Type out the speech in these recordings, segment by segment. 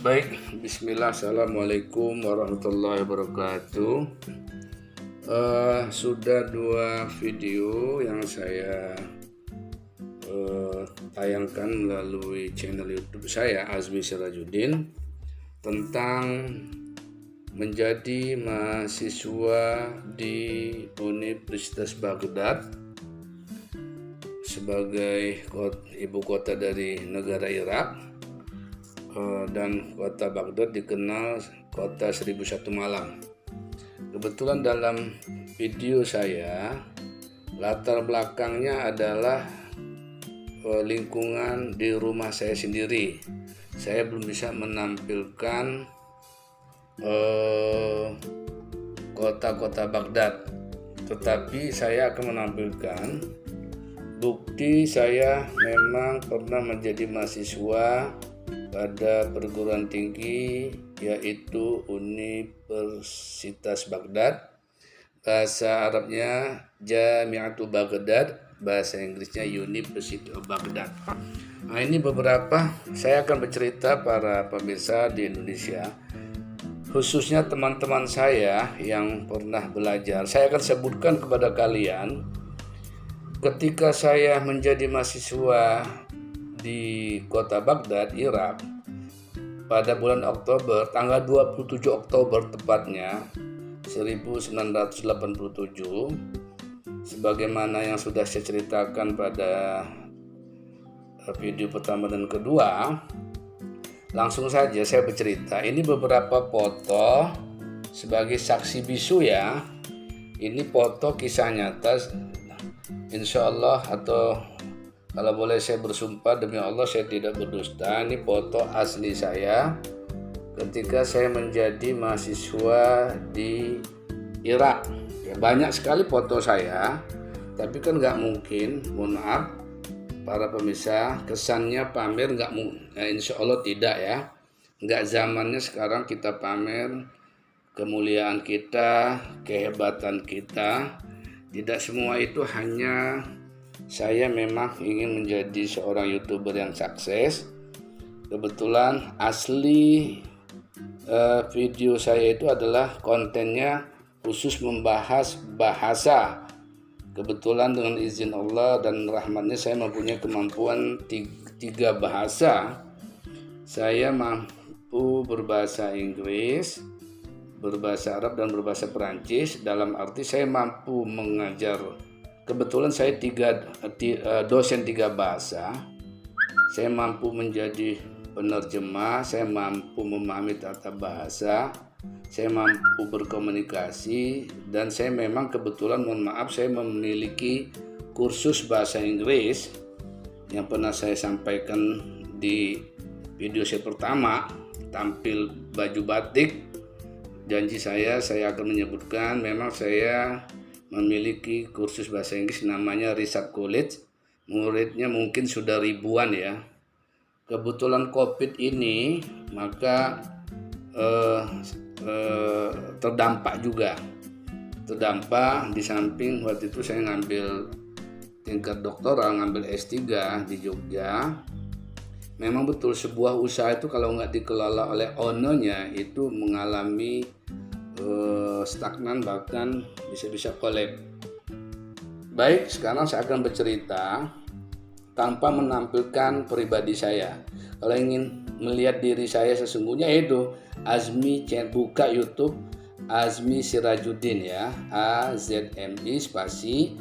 Baik, bismillah, assalamualaikum warahmatullahi wabarakatuh. Sudah 2 video yang saya tayangkan melalui channel YouTube saya, Azmi Sirajuddin, tentang menjadi mahasiswa di Universitas Baghdad sebagai ibu kota dari negara Irak. Dan kota Baghdad dikenal kota 1001 malam. Kebetulan dalam video saya latar belakangnya adalah lingkungan di rumah saya sendiri. Saya belum bisa menampilkan kota-kota Baghdad, tetapi saya akan menampilkan bukti saya memang pernah menjadi mahasiswa pada perguruan tinggi, yaitu Universitas Baghdad, bahasa Arabnya Jami'atu Baghdad, bahasa Inggrisnya University of Baghdad. Nah, ini beberapa, saya akan bercerita para pemirsa di Indonesia, khususnya teman-teman saya yang pernah belajar. Saya akan sebutkan kepada kalian ketika saya menjadi mahasiswa di kota Baghdad, Irak, pada bulan Oktober, tanggal 27 Oktober tepatnya 1987, sebagaimana yang sudah saya ceritakan pada video pertama dan kedua. Langsung saja saya bercerita. Ini beberapa foto sebagai saksi bisu ya. Ini foto kisah nyata, insya Allah, atau kalau boleh saya bersumpah demi Allah saya tidak berdusta. Ini foto asli saya ketika saya menjadi mahasiswa di Irak. Ya, banyak sekali foto saya, tapi kan nggak mungkin, mohon maaf para pemirsa, kesannya pamer nggak mungkin. Ya, insya Allah tidak ya. Nggak zamannya sekarang kita pamer kemuliaan kita, kehebatan kita. Tidak semua itu hanya saya memang ingin menjadi seorang YouTuber yang sukses. Kebetulan asli video saya itu adalah kontennya khusus membahas bahasa. Kebetulan dengan izin Allah dan rahmatnya saya mempunyai kemampuan 3 bahasa. Saya mampu berbahasa Inggris, berbahasa Arab, dan berbahasa Perancis. Dalam arti saya mampu mengajar. Kebetulan saya dosen 3 bahasa. Saya mampu menjadi penerjemah, saya mampu memahami tata bahasa, saya mampu berkomunikasi, dan saya memang kebetulan, mohon maaf, saya memiliki kursus bahasa Inggris yang pernah saya sampaikan di video saya pertama, tampil baju batik. Janji saya akan menyebutkan memang saya memiliki kursus bahasa Inggris namanya Risat College. Muridnya mungkin sudah ribuan ya. Kebetulan COVID ini maka terdampak juga. Terdampak di samping waktu itu saya ngambil tingkat doktoral, ngambil S3 di Jogja. Memang betul sebuah usaha itu kalau nggak dikelola oleh ownernya itu mengalami stagnan, bahkan bisa kolab. Baik, sekarang saya akan bercerita tanpa menampilkan pribadi saya. Kalau ingin melihat diri saya sesungguhnya, itu Azmi, buka YouTube Azmi Sirajuddin ya, AZMI spasi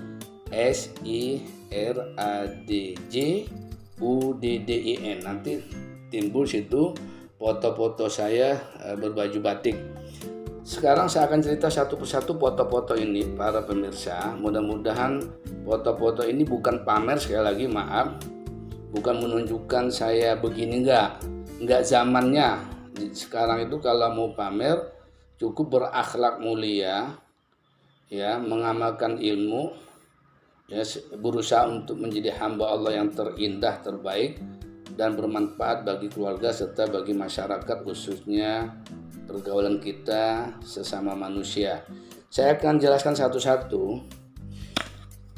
SIRADJUDDIN. Nanti timbul situ foto-foto saya berbaju batik. Sekarang saya akan cerita satu persatu foto-foto ini para pemirsa. Mudah-mudahan foto-foto ini bukan pamer, sekali lagi maaf, bukan menunjukkan saya begini, enggak zamannya. Sekarang itu kalau mau pamer cukup berakhlak mulia ya, mengamalkan ilmu ya, berusaha untuk menjadi hamba Allah yang terindah, terbaik, dan bermanfaat bagi keluarga serta bagi masyarakat, khususnya pergaulan kita sesama manusia. Saya akan jelaskan satu-satu.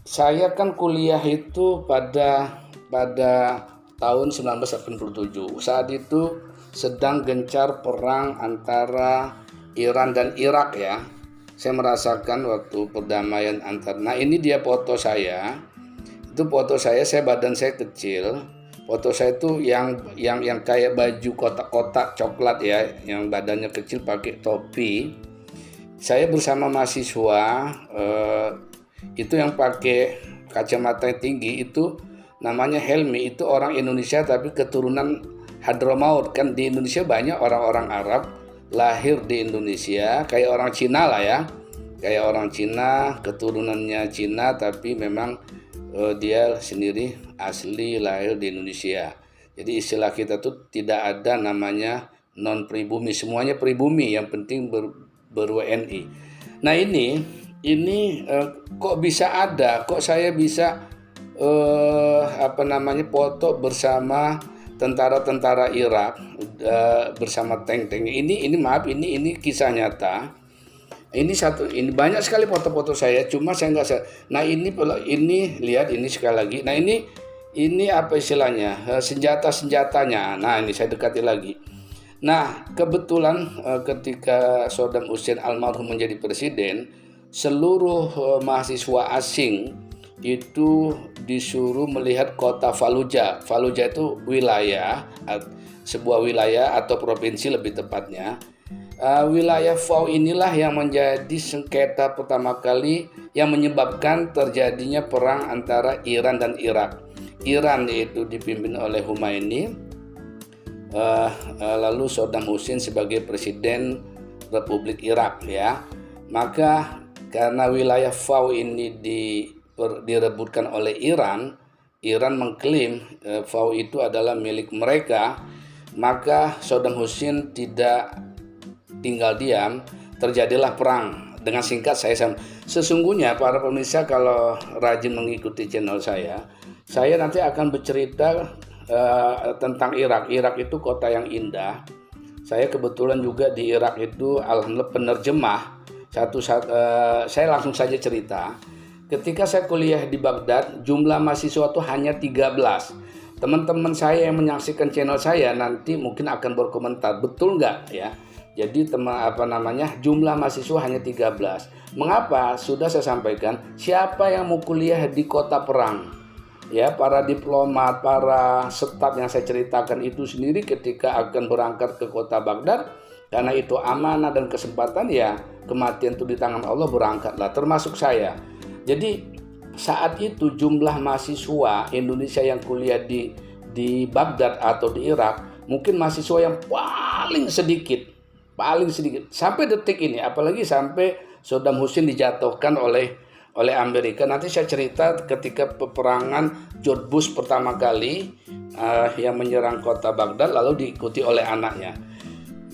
Saya kan kuliah itu pada tahun 1987. Saat itu sedang gencar perang antara Iran dan Irak ya. Saya merasakan waktu perdamaian antar. Nah, ini dia foto saya. Itu foto saya badan saya kecil. Foto saya itu yang kayak baju kotak-kotak coklat ya, yang badannya kecil pakai topi. Saya bersama mahasiswa itu yang pakai kacamata tinggi itu namanya Helmi, itu orang Indonesia tapi keturunan Hadramaut. Kan di Indonesia banyak orang-orang Arab lahir di Indonesia, kayak orang Cina lah ya, kayak orang Cina, keturunannya Cina tapi memang dia sendiri asli lahir di Indonesia. Jadi istilah kita tuh tidak ada namanya non pribumi, semuanya pribumi, yang penting ber-WNI. Nah ini kok bisa ada, kok saya bisa foto bersama tentara-tentara Irak bersama tank-tank ini maaf, ini kisah nyata. Ini banyak sekali foto-foto saya, cuma saya nggak. Nah ini lihat, ini sekali lagi. Nah ini apa istilahnya, senjatanya. Nah ini saya dekati lagi. Nah kebetulan ketika Saddam Hussein almarhum menjadi presiden, seluruh mahasiswa asing itu disuruh melihat kota Fallujah. Fallujah itu wilayah, sebuah wilayah atau provinsi lebih tepatnya. Wilayah Fau inilah yang menjadi sengketa pertama kali yang menyebabkan terjadinya perang antara Iran dan Irak. Iran itu dipimpin oleh Khomeini, lalu Saddam Hussein sebagai presiden Republik Irak ya. Maka karena wilayah Fau ini direbutkan oleh Iran mengklaim Fau itu adalah milik mereka, maka Saddam Hussein tidak tinggal diam, terjadilah perang. Dengan singkat sesungguhnya para pemirsa kalau rajin mengikuti channel saya nanti akan bercerita tentang Irak. Irak itu kota yang indah. Saya kebetulan juga di Irak itu alhamdulillah penerjemah. Saya langsung saja cerita. Ketika saya kuliah di Baghdad, jumlah mahasiswa itu hanya 13. Teman-teman saya yang menyaksikan channel saya nanti mungkin akan berkomentar, betul nggak ya? Jadi jumlah mahasiswa hanya 13. Mengapa? Sudah saya sampaikan, siapa yang mau kuliah di kota perang? Ya, para diplomat, para staf yang saya ceritakan itu sendiri ketika akan berangkat ke kota Baghdad, karena itu amanah dan kesempatan, ya kematian itu di tangan Allah, berangkatlah, termasuk saya. Jadi saat itu jumlah mahasiswa Indonesia yang kuliah di Baghdad atau di Irak mungkin mahasiswa yang paling sedikit sampai detik ini, apalagi sampai Saddam Hussein dijatuhkan oleh Amerika. Nanti saya cerita ketika peperangan George Bush pertama kali yang menyerang kota Baghdad lalu diikuti oleh anaknya.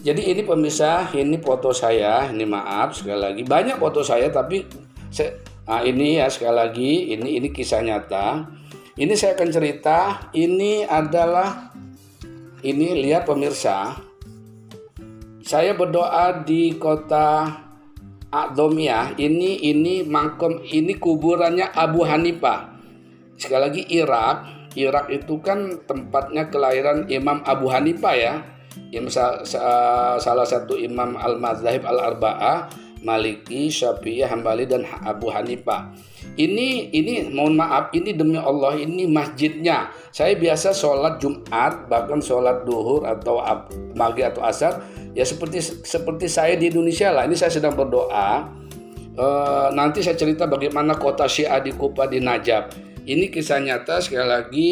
Jadi ini pemirsa, ini foto saya, ini maaf sekali lagi banyak foto saya, tapi ini ya sekali lagi ini kisah nyata. Ini saya akan cerita, ini lihat pemirsa. Saya berdoa di kota Aqdomiyah. Ini makom, ini kuburannya Abu Hanifah. Sekali lagi Irak itu kan tempatnya kelahiran Imam Abu Hanifah ya. Salah satu imam al-Madzhab al-Arba'ah, Maliki, Syafi'i, Hambali dan Abu Hanifah. Ini mohon maaf, ini demi Allah, ini masjidnya. Saya biasa sholat Jumat, bahkan sholat duhur atau maghrib atau asar, ya seperti saya di Indonesia lah. Ini saya sedang berdoa. Nanti saya cerita bagaimana kota Syiah di Kufa, di Najaf. Ini kisah nyata sekali lagi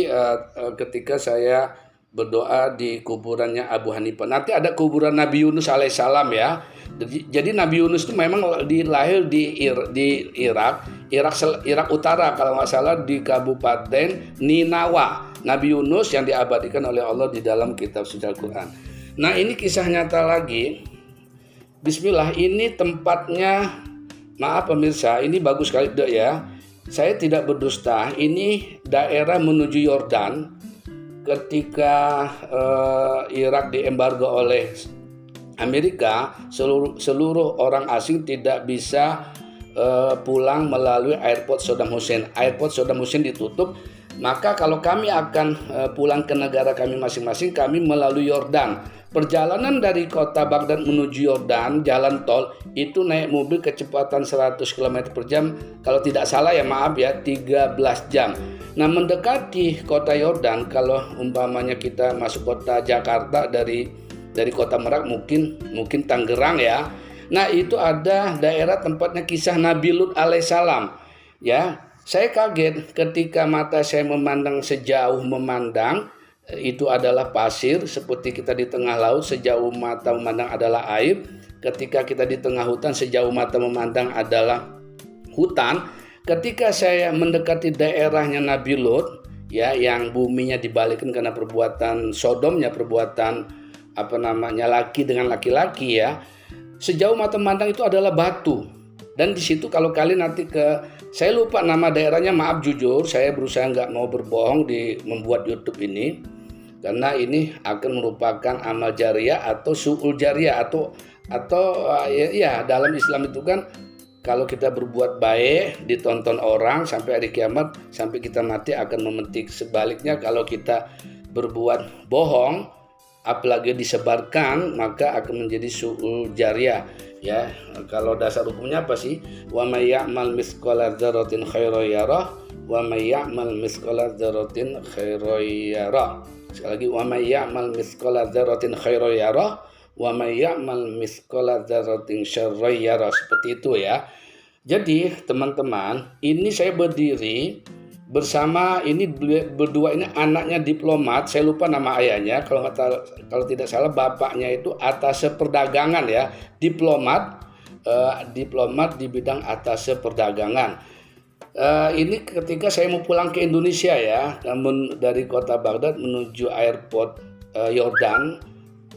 ketika saya berdoa di kuburannya Abu Hanifah. Nanti ada kuburan Nabi Yunus alaihissalam ya. Jadi Nabi Yunus itu memang lahir di Irak Utara kalau nggak salah, di Kabupaten Ninawa. Nabi Yunus yang diabadikan oleh Allah di dalam kitab suci Al-Quran. Nah ini kisah nyata lagi. Bismillah, ini tempatnya. Maaf pemirsa, ini bagus sekali ya. Saya tidak berdusta. Ini daerah menuju Yordan. Ketika Irak diembargo oleh Amerika, seluruh orang asing tidak bisa pulang melalui airport Saddam Hussein. Airport Saddam Hussein ditutup Maka kalau kami akan pulang ke negara kami masing-masing, kami melalui Yordan. Perjalanan dari kota Baghdad menuju Yordan, jalan tol, itu naik mobil kecepatan 100 km per jam. Kalau tidak salah ya, maaf ya, 13 jam. Nah, mendekati kota Yordan, kalau umpamanya kita masuk kota Jakarta dari kota Merak, mungkin Tangerang ya. Nah, itu ada daerah tempatnya kisah Nabi Lut alaihissalam. Ya, saya kaget ketika mata saya memandang sejauh memandang, itu adalah pasir, seperti kita di tengah laut, sejauh mata memandang adalah air. Ketika kita di tengah hutan, sejauh mata memandang adalah hutan. Ketika saya mendekati daerahnya Nabi Lut, ya, yang buminya dibalikkan karena perbuatan sodomnya, perbuatan laki dengan laki-laki ya. Sejauh mata memandang itu adalah batu. Dan di situ kalau kalian nanti saya lupa nama daerahnya, maaf jujur, saya berusaha nggak mau berbohong di membuat YouTube ini, karena ini akan merupakan amal jariah atau su'ul jariah atau ya dalam Islam itu kan kalau kita berbuat baik ditonton orang sampai hari kiamat, sampai kita mati akan memetik. Sebaliknya kalau kita berbuat bohong apalagi disebarkan, maka akan menjadi su'ul jariah. Ya, kalau dasar hukumnya apa sih? Wa may ya'mal mithqala dzarratin khairan yarah wa may ya'mal mithqala dzarratin khairan yarah. Sekali lagi, wa may ya'mal mithqala dzarratin khairan yarah wa may ya'mal mithqala dzarratin syarran yarah. Seperti itu ya. Jadi, teman-teman, ini saya berdiri bersama ini berdua, ini anaknya diplomat, saya lupa nama ayahnya, kalau tidak salah bapaknya itu atase perdagangan ya, diplomat di bidang atase perdagangan. Ini ketika saya mau pulang ke Indonesia ya, namun dari kota Baghdad menuju airport Yordan,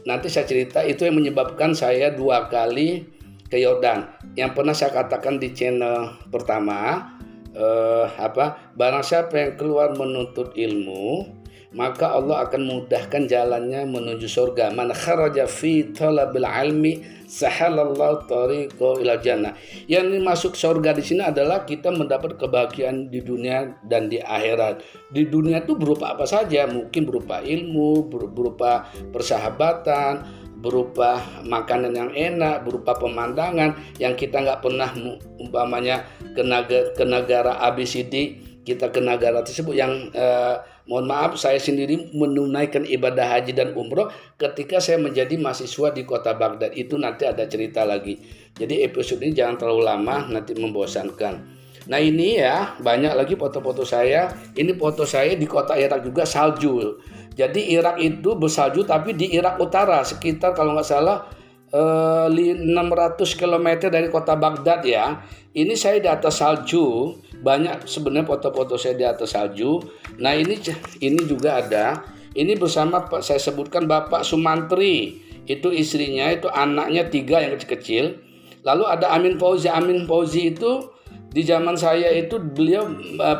nanti saya cerita itu yang menyebabkan saya 2 kali ke Yordan. Yang pernah saya katakan di channel pertama, barang siapa yang keluar menuntut ilmu, maka Allah akan mudahkan jalannya menuju surga. Man kharaja fi talabil ilmi sahalallahu tariqo ila jannah. Yang masuk surga di sini adalah kita mendapat kebahagiaan di dunia dan di akhirat. Di dunia itu berupa apa saja, mungkin berupa ilmu, berupa persahabatan, berupa makanan yang enak, berupa pemandangan yang kita nggak pernah umpamanya ke negara ABCD, kita ke negara tersebut yang mohon maaf, saya sendiri menunaikan ibadah haji dan umroh ketika saya menjadi mahasiswa di kota Baghdad. Itu nanti ada cerita lagi. Jadi episode ini jangan terlalu lama, nanti membosankan. Nah ini ya, banyak lagi foto-foto saya. Ini foto saya di kota Irak juga, salju. Jadi Irak itu bersalju, tapi di Irak Utara, sekitar kalau nggak salah 600 km dari kota Baghdad ya. Ini saya di atas salju, banyak sebenarnya foto-foto saya di atas salju. Nah ini juga ada, ini bersama saya sebutkan Bapak Sumantri, itu istrinya, itu anaknya 3 yang kecil-kecil. Lalu ada Amin Fauzi itu di zaman saya itu beliau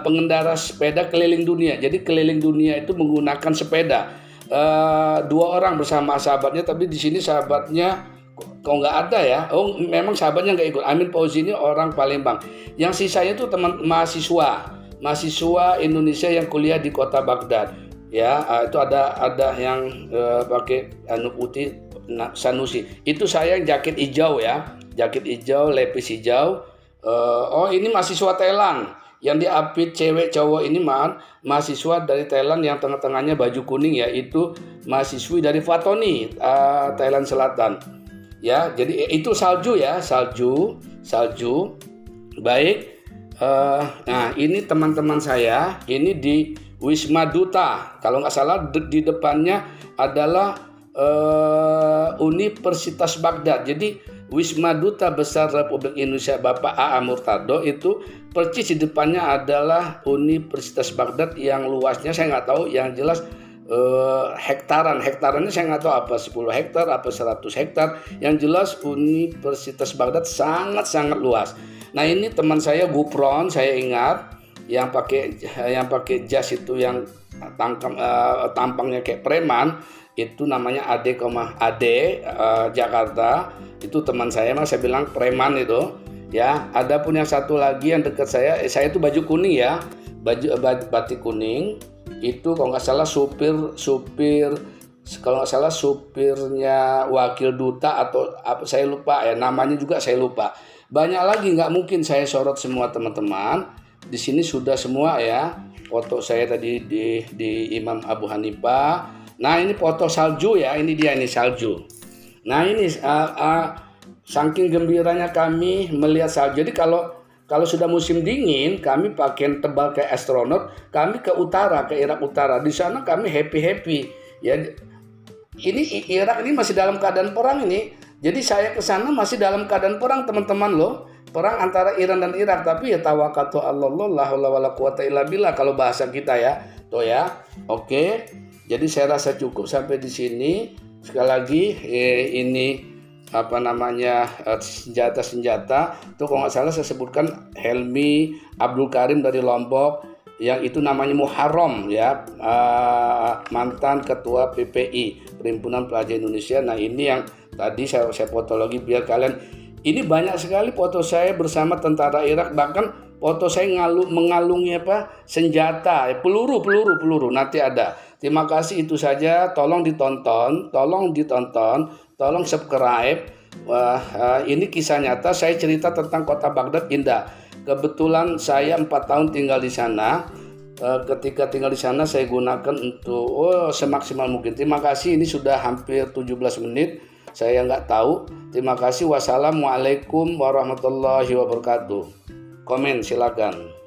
pengendara sepeda keliling dunia. Jadi keliling dunia itu menggunakan sepeda. 2 orang bersama sahabatnya, tapi di sini sahabatnya kok nggak ada ya. Oh, memang sahabatnya nggak ikut. Amin Fauzi ini orang Palembang. Yang sisanya itu teman mahasiswa Indonesia yang kuliah di kota Baghdad. Ya, itu ada yang pakai putih, Sanusi. Itu saya yang jaket hijau ya, jaket hijau, lepis hijau. Ini mahasiswa Thailand yang diapit cewek cowok ini mahasiswa dari Thailand yang tengah-tengahnya baju kuning ya, itu mahasiswi dari Fatoni, Thailand Selatan. Ya, jadi itu salju ya, salju. Baik. Nah, ini teman-teman saya, ini di Wisma Duta. Kalau nggak salah di depannya adalah Universitas Baghdad. Jadi Wisma Duta Besar Republik Indonesia Bapak A.A. Murtado itu persis di depannya adalah Universitas Baghdad yang luasnya saya nggak tahu, yang jelas hektarannya saya nggak tahu apa 10 hektar apa 100 hektar, yang jelas Universitas Baghdad sangat luas. Nah ini teman saya Gupron, saya ingat yang pakai jas itu yang tampangnya kayak preman, itu namanya Ade Jakarta, itu teman saya, saya bilang preman itu ya. Ada pun yang satu lagi yang dekat saya itu baju kuning ya, batik kuning. Itu kalau nggak salah supirnya wakil duta atau apa, saya lupa ya namanya juga, saya lupa. Banyak lagi, nggak mungkin saya sorot semua teman-teman. Di sini sudah semua ya. Foto saya tadi di Imam Abu Hanifah. Nah ini foto salju ya, ini dia ini salju. Nah ini saking gembiranya kami melihat salju. Jadi kalau sudah musim dingin, kami pakaian tebal kayak astronot, kami ke utara, ke Irak utara. Di sana kami happy ya. Ini Irak ini masih dalam keadaan perang ini. Jadi saya ke sana masih dalam keadaan perang, teman-teman loh. Perang antara Iran dan Irak, tapi ya tawakkatu 'alallah, la haula wala quwata illa billah kalau bahasa kita ya. Tuh ya. Oke. Jadi saya rasa cukup sampai di sini. Sekali lagi ini senjata itu kalau nggak salah saya sebutkan Helmi Abdul Karim dari Lombok, yang itu namanya Muharram ya, mantan ketua PPI, Perhimpunan Pelajar Indonesia. Nah ini yang tadi saya foto lagi biar kalian, ini banyak sekali foto saya bersama tentara Irak, bahkan foto saya mengalungi senjata, peluru nanti ada. Terima kasih, itu saja. Tolong ditonton, tolong subscribe. Ini kisah nyata, saya cerita tentang kota Baghdad indah. Kebetulan saya 4 tahun tinggal di sana. Ketika tinggal di sana saya gunakan untuk semaksimal mungkin. Terima kasih, ini sudah hampir 17 menit. Saya nggak tahu. Terima kasih. Wassalamualaikum warahmatullahi wabarakatuh. Komen silakan.